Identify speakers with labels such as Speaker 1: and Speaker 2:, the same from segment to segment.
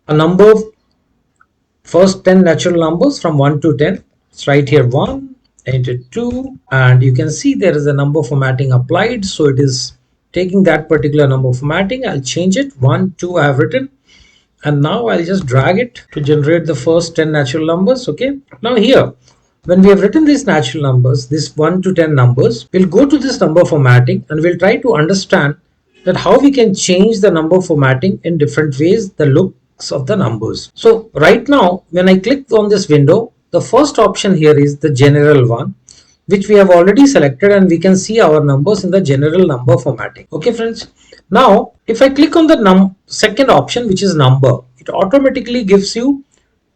Speaker 1: a number, first 10 natural numbers from 1 to 10. It's right here 1, enter 2, and you can see there is a number formatting applied, so it is taking that particular number formatting. I'll change it. 1, 2 I have written, and now I'll just drag it to generate the first 10 natural numbers. Okay, now here when we have written these natural numbers, this 1 to 10 numbers, we'll go to this number formatting and we'll try to understand that how we can change the number formatting in different ways, the looks of the numbers. So right now when I click on this window, the first option here is the general one, which we have already selected, and we can see our numbers in the general number formatting. Okay friends, now if I click on the second option, which is number, it automatically gives you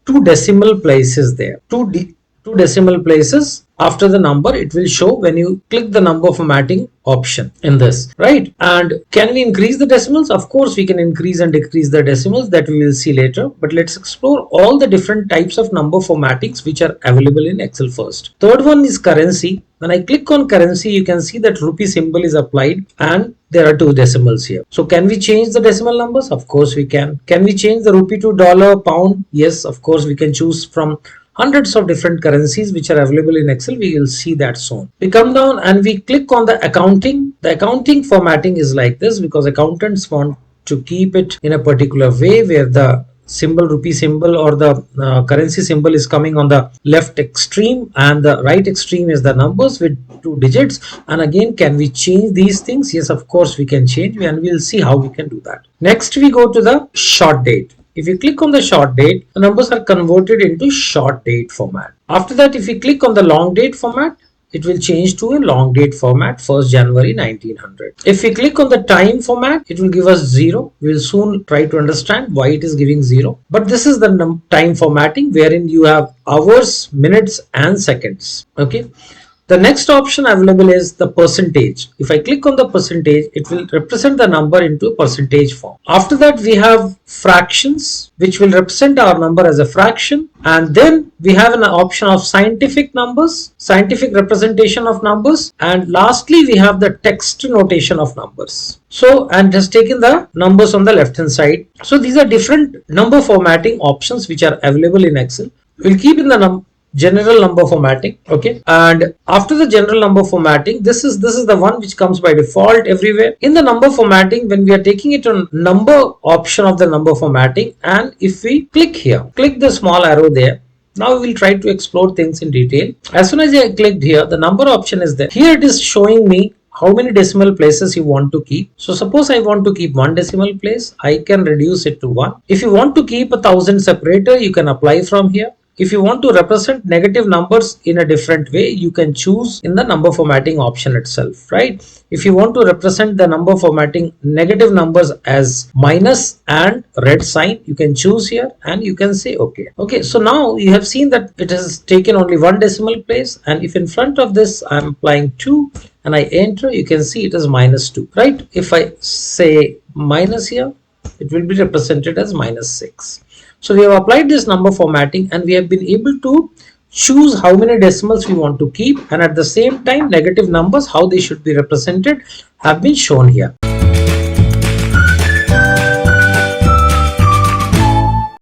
Speaker 1: two decimal places there, two decimal places after the number. It will show when you click the number formatting option in this, right? And can we increase the decimals? Of course we can increase and decrease the decimals, that we will see later, but let's explore all the different types of number formattings which are available in Excel first. Third one is currency. When I click on currency, you can see that rupee symbol is applied and there are two decimals here. So can we change the decimal numbers? Of course we can. Can we change the rupee to dollar, pound? Yes, of course we can choose from hundreds of different currencies which are available in Excel. We will see that soon. We come down and we click on the accounting. The accounting formatting is like this because accountants want to keep it in a particular way where the symbol, rupee symbol, or the currency symbol is coming on the left extreme and the right extreme is the numbers with two digits. And again, can we change these things? Yes, of course we can change, and we'll see how we can do that. Next we go to the short date. If you click on the short date, the numbers are converted into short date format. After that, if you click on the long date format, it will change to a long date format, 1st January 1900. If we click on the time format, it will give us 0. We will soon try to understand why it is giving 0. But this is the time formatting wherein you have hours, minutes and seconds. Okay. The next option available is the percentage. If I click on the percentage, it will represent the number into percentage form. After that, we have fractions, which will represent our number as a fraction. And then we have an option of scientific numbers, scientific representation of numbers. And lastly, we have the text notation of numbers. So, and it has taken the numbers on the left hand side. So these are different number formatting options which are available in Excel. We'll keep in the general number formatting. Okay, and after the general number formatting, this is the one which comes by default everywhere. In the number formatting, when we are taking it on number option of the number formatting, and if we click here, click the small arrow there, now we will try to explore things in detail. As soon as I clicked here, the number option is there. Here it is showing me how many decimal places you want to keep. So suppose I want to keep 1 decimal place, I can reduce it to 1. If you want to keep 1000 separator, you can apply from here. If you want to represent negative numbers in a different way, you can choose in the number formatting option itself, right? If you want to represent the number formatting negative numbers as minus and red sign, you can choose here and you can say okay. Okay, so now you have seen that it has taken only 1 decimal place, and if in front of this I am applying 2 and I enter, you can see it is -2, right? If I say minus here, it will be represented as -6. So we have applied this number formatting and we have been able to choose how many decimals we want to keep, and at the same time negative numbers, how they should be represented, have been shown here.